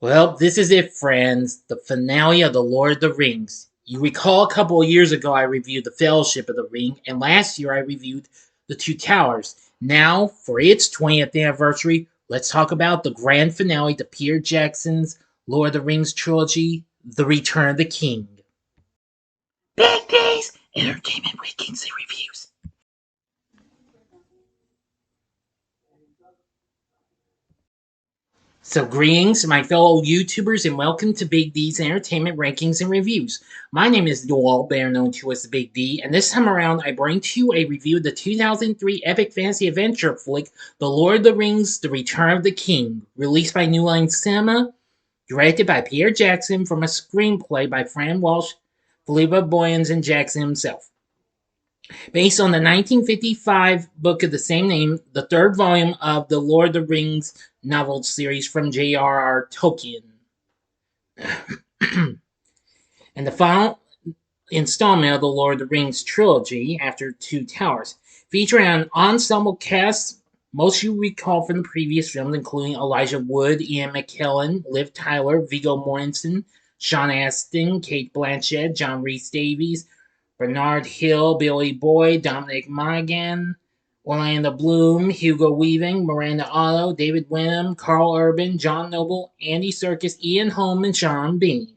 Well, this is it, friends. The finale of The Lord of the Rings. You recall a couple of years ago I reviewed The Fellowship of the Ring, and last year I reviewed The Two Towers. Now, for its 20th anniversary, let's talk about the grand finale to Peter Jackson's Lord of the Rings trilogy, The Return of the King. Big Days, Entertainment Rankings and Reviews. So greetings, my fellow YouTubers, and welcome to Big D's Entertainment Rankings and Reviews. My name is Joel, better known to as Big D, and this time around I bring to you a review of the 2003 epic fantasy adventure flick, The Lord of the Rings, The Return of the King, released by New Line Cinema, directed by Peter Jackson from a screenplay by Fran Walsh, Philippa Boyens, and Jackson himself. Based on the 1955 book of the same name, the third volume of the Lord of the Rings novel series from J.R.R. Tolkien. And the final installment of the Lord of the Rings trilogy, After Two Towers, featuring an ensemble cast most you recall from the previous films, including Elijah Wood, Ian McKellen, Liv Tyler, Viggo Mortensen, Sean Astin, Cate Blanchett, John Rhys-Davies, Bernard Hill, Billy Boyd, Dominic Monaghan, Orlando Bloom, Hugo Weaving, Miranda Otto, David Wenham, Karl Urban, John Noble, Andy Serkis, Ian Holm, and Sean Bean.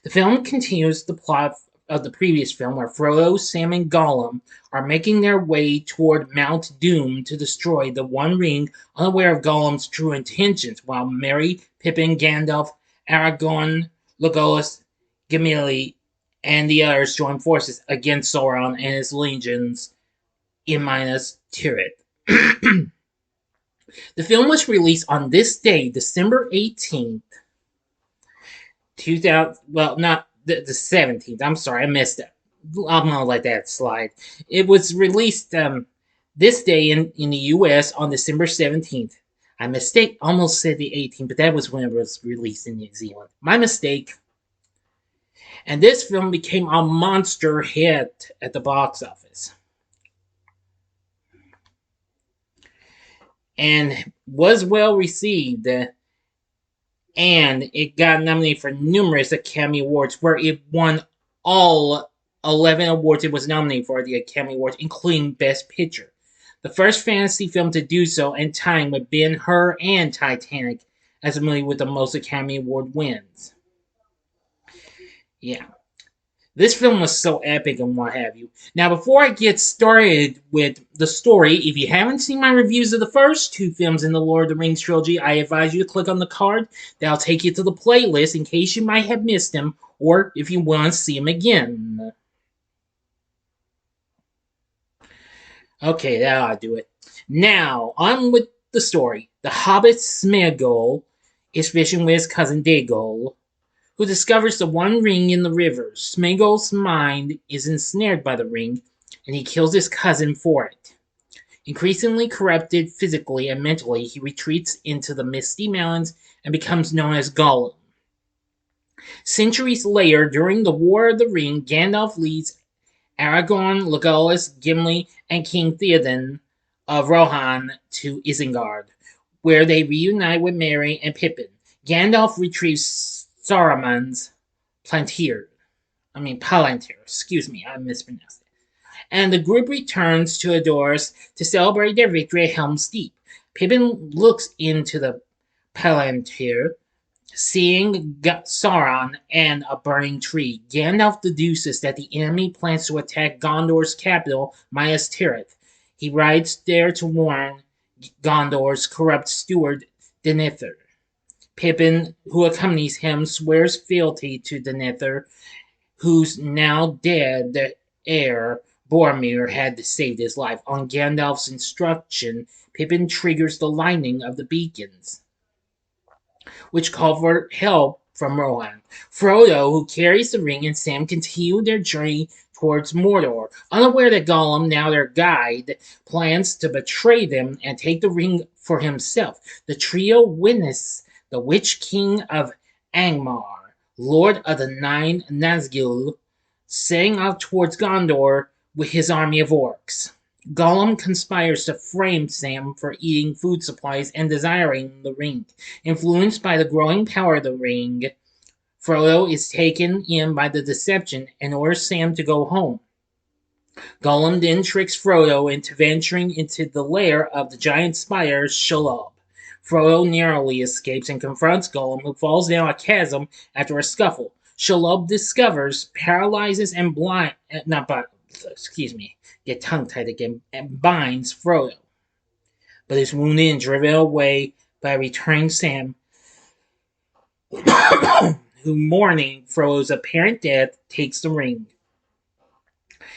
The film continues the plot of the previous film, where Frodo, Sam, and Gollum are making their way toward Mount Doom to destroy the One Ring, unaware of Gollum's true intentions, while Merry, Pippin, Gandalf, Aragorn, Legolas, Gimli, and the others join forces against Sauron and his legions in Minas Tirith. The film was released on this day, December 18th, 2000. Well, not the 17th. I'm sorry, I missed it. I'm gonna let that slide. It was released this day in the U.S. on December 17th. I almost said the 18th, but that was when it was released in New Zealand. My mistake. And this film became a monster hit at the box office, and was well received, and it got nominated for numerous Academy Awards, where it won all 11 awards it was nominated for the Academy Awards, including Best Picture. The first fantasy film to do so, and tying with Ben-Hur and Titanic as a movie with the most Academy Award wins. Yeah. This film was so epic and what have you. Now, before I get started with the story, if you haven't seen my reviews of the first two films in the Lord of the Rings trilogy, I advise you to click on the card. That'll take you to the playlist in case you might have missed them, or if you want to see them again. Okay, that ought to do it. Now, on with the story. The hobbit Smeagol is fishing with his cousin Dagol, who discovers the One Ring in the river. Smeagol's mind is ensnared by the ring, and he kills his cousin for it. Increasingly corrupted physically and mentally, he retreats into the Misty Mountains and becomes known as Gollum. Centuries later, during the War of the Ring, Gandalf leads Aragorn, Legolas, Gimli, and King Theoden of Rohan to Isengard, where they reunite with Merry and Pippin. Gandalf retrieves Saruman's Palantir. Excuse me, I mispronounced it. And the group returns to Edoras to celebrate their victory at Helm's Deep. Pippin looks into the Palantir, seeing Sauron and a burning tree. Gandalf deduces that the enemy plans to attack Gondor's capital, Minas Tirith. He rides there to warn Gondor's corrupt steward, Denethor. Pippin, who accompanies him, swears fealty to Denethor, whose now dead heir, Boromir, had saved his life. On Gandalf's instruction, Pippin triggers the lightning of the beacons, which call for help from Rohan. Frodo, who carries the ring, and Sam continue their journey towards Mordor, unaware that Gollum, now their guide, plans to betray them and take the ring for himself. The trio witness the Witch King of Angmar, Lord of the Nine Nazgûl, setting out towards Gondor with his army of orcs. Gollum conspires to frame Sam for eating food supplies and desiring the ring. Influenced by the growing power of the ring, Frodo is taken in by the deception and orders Sam to go home. Gollum then tricks Frodo into venturing into the lair of the giant spider Shelob. Frodo narrowly escapes and confronts Gollum, who falls down a chasm after a scuffle. Shelob discovers, paralyzes, and not but excuse me, get tongue tied again, and binds Frodo, but is wounded and driven away by returning Sam, who, mourning Frodo's apparent death, takes the ring.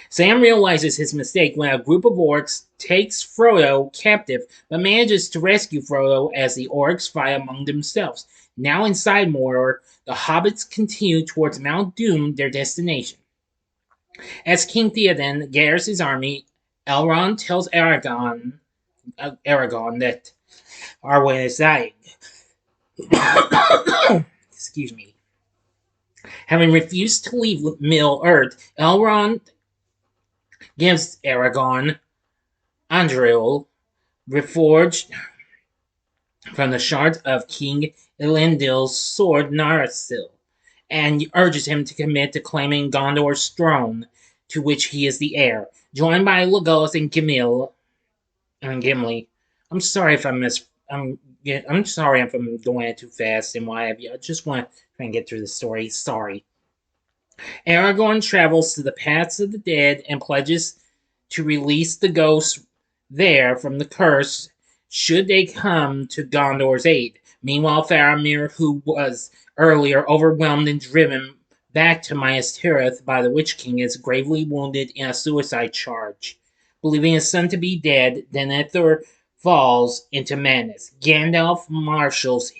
Sam realizes his mistake when a group of orcs takes Frodo captive, but manages to rescue Frodo as the orcs fight among themselves. Now inside Mordor, the hobbits continue towards Mount Doom, their destination. As King Theoden gathers his army, Elrond tells Aragorn that Arwen is dying. Excuse me. Having refused to leave Middle Earth, Elrond gives Aragorn Anduril, reforged from the shards of King Elendil's sword Narsil, and urges him to commit to claiming Gondor's throne, to which he is the heir. Joined by Legolas and Gimli. I'm sorry if I'm sorry if I'm going it too fast and why have you. I just want to try and get through the story. Sorry. Aragorn travels to the paths of the dead and pledges to release the ghosts there from the curse should they come to Gondor's aid. Meanwhile, Faramir, who was earlier overwhelmed and driven back to Minas Tirith by the Witch King, is gravely wounded in a suicide charge. Believing his son to be dead, Denethor falls into madness. Gandalf marshals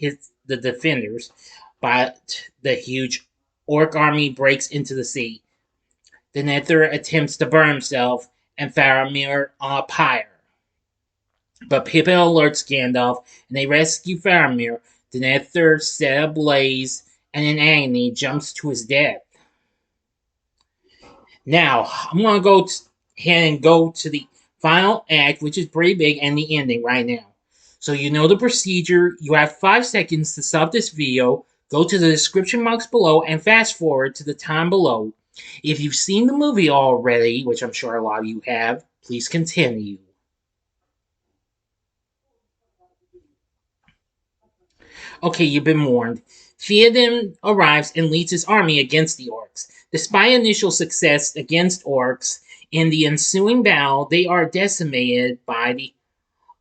the defenders, but the huge orc army breaks into the sea. Denethor attempts to burn himself and Faramir on a pyre. But Pippin alerts Gandalf and they rescue Faramir. Denethor set ablaze and in agony jumps to his death. Now, I'm going to go ahead and go to the final act, which is pretty big, and the ending right now. So you know the procedure. You have 5 seconds to stop this video. Go to the description box below and fast forward to the time below. If you've seen the movie already, which I'm sure a lot of you have, please continue. Okay, you've been warned. Theoden arrives and leads his army against the orcs. Despite initial success against orcs, in the ensuing battle, they are decimated by the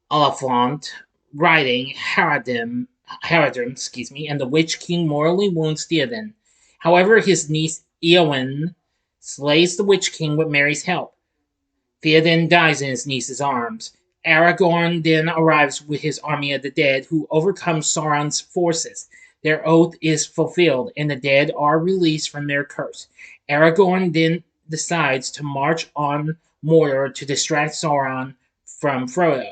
Oliphant riding Haradrim, and the Witch King mortally wounds Theoden. However, his niece Eowyn slays the Witch King with Merry's help. Theoden dies in his niece's arms. Aragorn then arrives with his army of the dead, who overcomes Sauron's forces. Their oath is fulfilled, and the dead are released from their curse. Aragorn then decides to march on Mordor to distract Sauron from Frodo,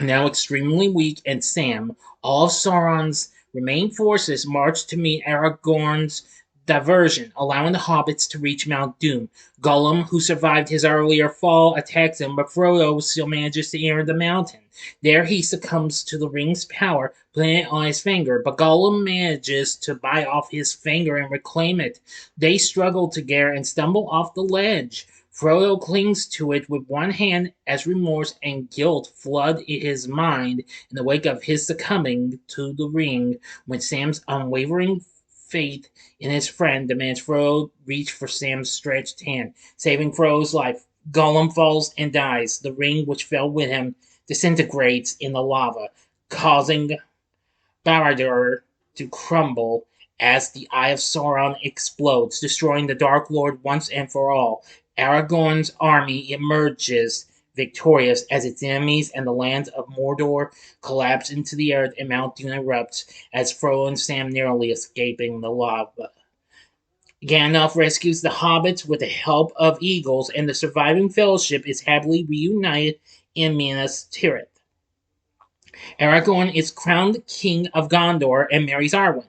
now extremely weak, and Sam. All of Sauron's remaining forces march to meet Aragorn's diversion, allowing the hobbits to reach Mount Doom. Gollum, who survived his earlier fall, attacks him, but Frodo still manages to enter the mountain. There he succumbs to the ring's power, putting it on his finger, but Gollum manages to bite off his finger and reclaim it. They struggle together and stumble off the ledge. Frodo clings to it with one hand as remorse and guilt flood his mind in the wake of his succumbing to the ring, when Sam's unwavering faith in his friend demands Frodo reach for Sam's stretched hand, saving Frodo's life. Gollum falls and dies. The ring which fell with him disintegrates in the lava, causing Barad-dûr to crumble as the Eye of Sauron explodes, destroying the Dark Lord once and for all. Aragorn's army emerges victorious as its enemies and the lands of Mordor collapse into the earth and Mount Doom erupts as Frodo and Sam narrowly escaping the lava. Gandalf rescues the hobbits with the help of eagles, and the surviving fellowship is happily reunited in Minas Tirith. Aragorn is crowned king of Gondor and marries Arwen.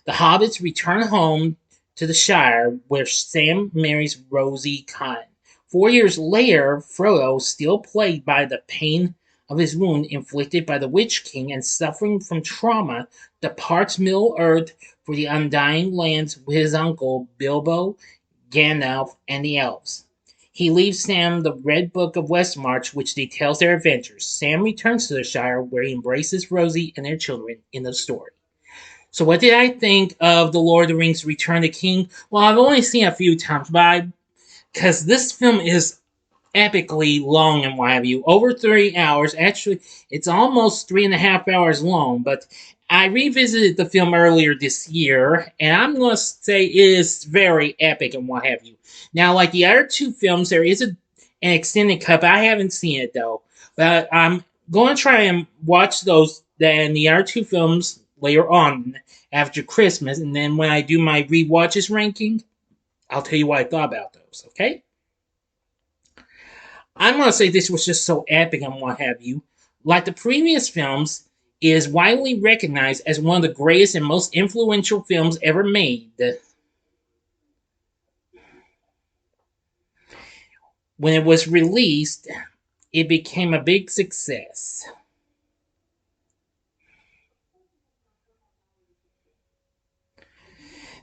The hobbits return home to the Shire, where Sam marries Rosie Cotton. 4 years later, Frodo, still plagued by the pain of his wound inflicted by the Witch King and suffering from trauma, departs Middle Earth for the Undying Lands with his uncle Bilbo, Gandalf, and the elves. He leaves Sam the Red Book of Westmarch, which details their adventures. Sam returns to the Shire, where he embraces Rosie and their children in the story. So, what did I think of The Lord of the Rings Return of the King? Well, I've only seen it a few times, but because this film is epically long and what have you, over 3 hours. Actually, it's almost 3.5 hours long, but I revisited the film earlier this year, and I'm going to say it is very epic and what have you. Now, like the other two films, there is an extended cut, but I haven't seen it though. But I'm going to try and watch those, then the other two films later on after Christmas, and then when I do my rewatches ranking, I'll tell you what I thought about those, okay? I'm going to say this was just so epic and what have you. Like the previous films, it is widely recognized as one of the greatest and most influential films ever made. When it was released, it became a big success.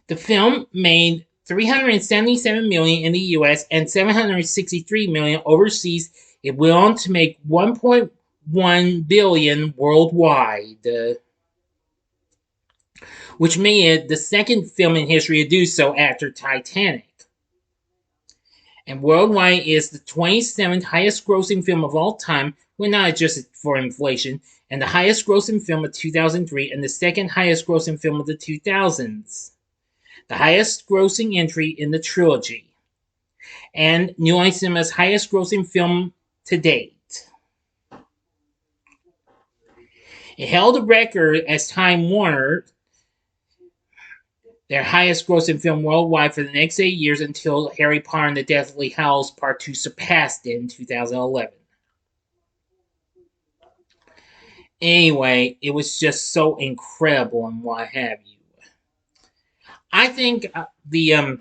The film made $377 million in the US and $763 million overseas. It went on to make $1.1 billion worldwide, which made it the second film in history to do so after Titanic. And worldwide is the 27th highest grossing film of all time, when not adjusted for inflation, and the highest grossing film of 2003, and the second highest grossing film of the 2000s. The highest grossing entry in the trilogy, and New Line Cinema's highest grossing film to date. It held a record as Time Warner, their highest grossing film worldwide for the next 8 years, until Harry Potter and the Deathly Hallows Part 2 surpassed it in 2011. Anyway, it was just so incredible and what have you. I think the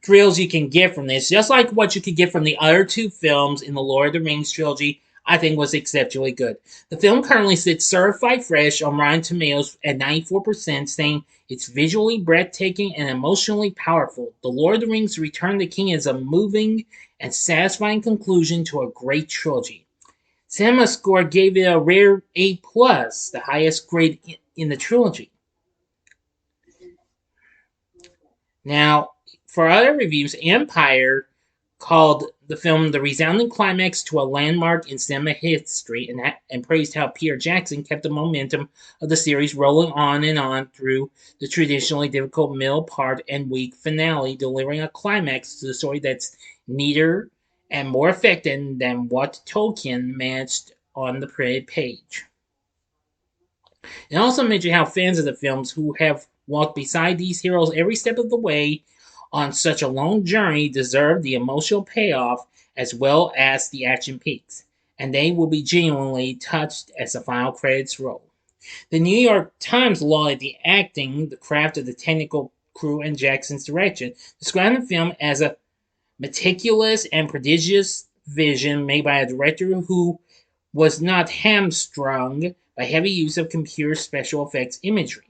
thrills you can get from this, just like what you could get from the other two films in the Lord of the Rings trilogy, I think was exceptionally good. The film currently sits certified fresh on Rotten Tomatoes at 94%, saying it's visually breathtaking and emotionally powerful. The Lord of the Rings Return of the King is a moving and satisfying conclusion to a great trilogy. CinemaScore gave it a rare A+, the highest grade in the trilogy. Now, for other reviews, Empire called the film the resounding climax to a landmark in cinema history, and praised how Peter Jackson kept the momentum of the series rolling on and on through the traditionally difficult middle part and weak finale, delivering a climax to the story that's neater and more effective than what Tolkien managed on the printed page. It also mentioned how fans of the films who have walked beside these heroes every step of the way on such a long journey deserve the emotional payoff as well as the action peaks, and they will be genuinely touched as the final credits roll. The New York Times lauded the acting, the craft of the technical crew, and Jackson's direction, describing the film as a meticulous and prodigious vision made by a director who was not hamstrung by heavy use of computer special effects imagery.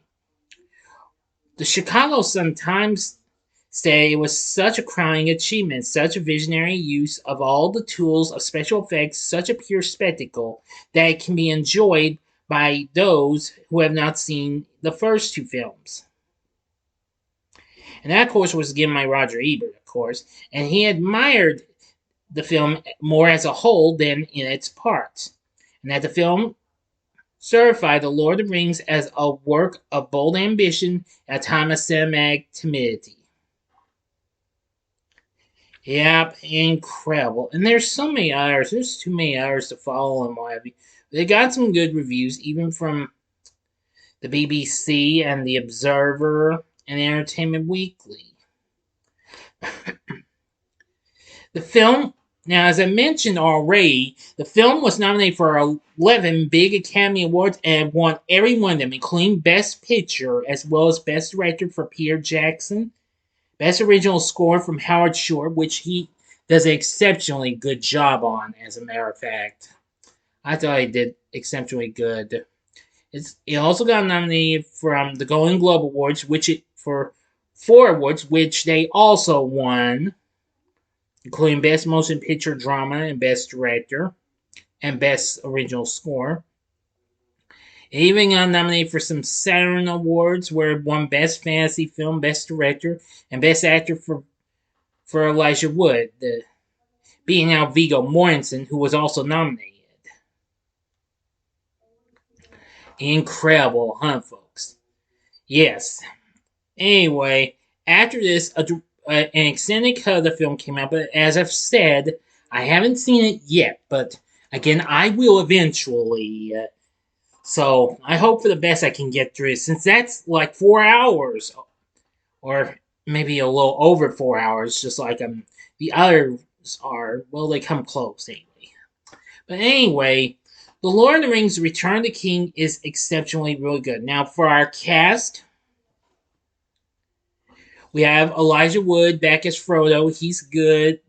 The Chicago Sun-Times say it was such a crowning achievement, such a visionary use of all the tools of special effects, such a pure spectacle, that it can be enjoyed by those who have not seen the first two films. And that, of course, was given by Roger Ebert, of course, and he admired the film more as a whole than in its parts, and that the film certified The Lord of the Rings as a work of bold ambition at a time of cinematic timidity. Yep, incredible. And there's so many others. There's too many others to follow and what have you. They got some good reviews, even from the BBC and The Observer and Entertainment Weekly. The film, now as I mentioned already, the film was nominated for 11 big Academy Awards and won every one of them, including Best Picture as well as Best Director for Peter Jackson, Best Original Score from Howard Shore, which he does an exceptionally good job on, as a matter of fact. I thought he did exceptionally good. It also got nominated from the Golden Globe Awards, for 4 awards, which they also won, including Best Motion Picture Drama and Best Director and Best Original Score. It even got nominated for some Saturn Awards, where it won Best Fantasy Film, Best Director, and Best Actor for Elijah Wood, beating out Viggo Mortensen, who was also nominated. Incredible, huh, folks? Yes. Anyway, after this, an extended cut of the film came out, but as I've said, I haven't seen it yet, but again, I will eventually. So I hope for the best I can get through it, since that's like 4 hours, or maybe a little over 4 hours, just like the others are. Well, they come close anyway. But anyway, The Lord of the Rings: Return of the King is exceptionally really good. Now, for our cast, we have Elijah Wood back as Frodo. He's good.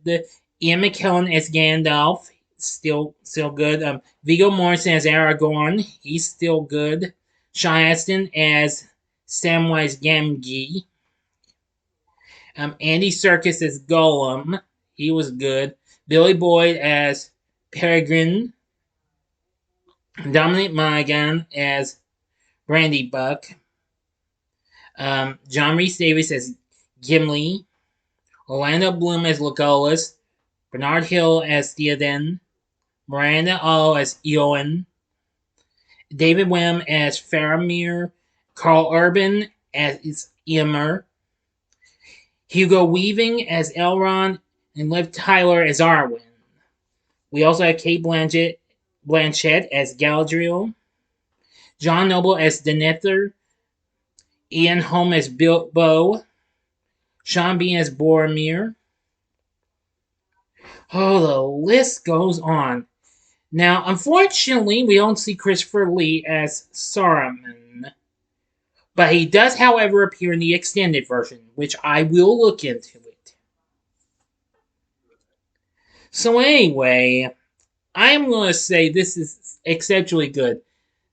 Ian McKellen as Gandalf. Still good. Viggo Mortensen as Aragorn. He's still good. Sean Astin as Samwise Gamgee. Andy Serkis as Gollum. He was good. Billy Boyd as Peregrine. Dominic Monaghan as Brandy Buck. John Rhys-Davies as Gimli. Orlando Bloom as Legolas. Bernard Hill as Theoden. Miranda Otto as Eowyn. David Wenham as Faramir. Karl Urban as Eomer. Hugo Weaving as Elrond. And Liv Tyler as Arwen. We also have Cate Blanchett as Galadriel. John Noble as Denethor. Ian Holm as Bilbo. Sean Bean as Boromir. Oh, the list goes on. Now, unfortunately, we don't see Christopher Lee as Saruman. But he does, however, appear in the extended version, which I will look into it. So anyway, I'm going to say this is exceptionally good.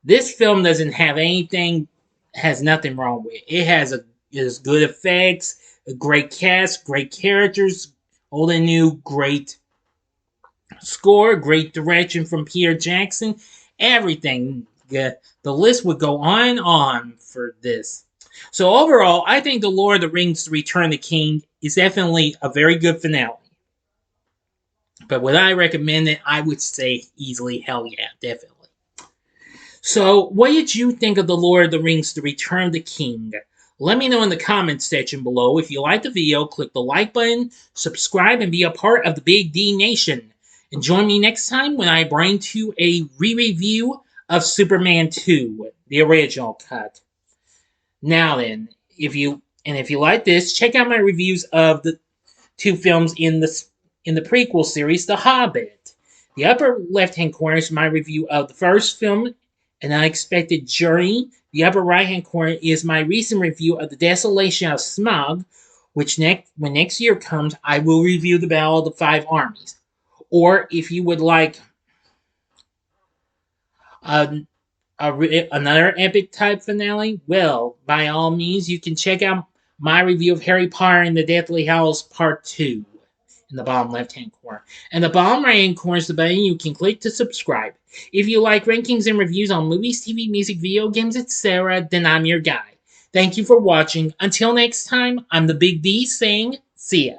This film doesn't have has nothing wrong with it. It has good effects, a great cast, great characters, old and new, great score, great direction from Peter Jackson, everything. The list would go on and on for this. So overall, I think The Lord of the Rings: Return of the King is definitely a very good finale. But would I recommend it? I would say easily, hell yeah, definitely. So, what did you think of The Lord of the Rings: The Return of the King? Let me know in the comments section below. If you liked the video, click the like button, subscribe, and be a part of the Big D Nation. And join me next time when I bring to you a re-review of Superman 2, the original cut. Now then, if you like this, check out my reviews of the 2 films in the prequel series, The Hobbit. The upper left-hand corner is my review of the first film, An Unexpected Journey. The upper right-hand corner is my recent review of The Desolation of Smaug, which when next year comes, I will review the Battle of the Five Armies. Or if you would like another epic type finale, well, by all means, you can check out my review of Harry Potter and the Deathly Hallows Part 2 in the bottom left-hand corner. And the bottom right-hand corner is the button you can click to subscribe. If you like rankings and reviews on movies, TV, music, video games, etc., then I'm your guy. Thank you for watching. Until next time, I'm the Big D saying, see ya.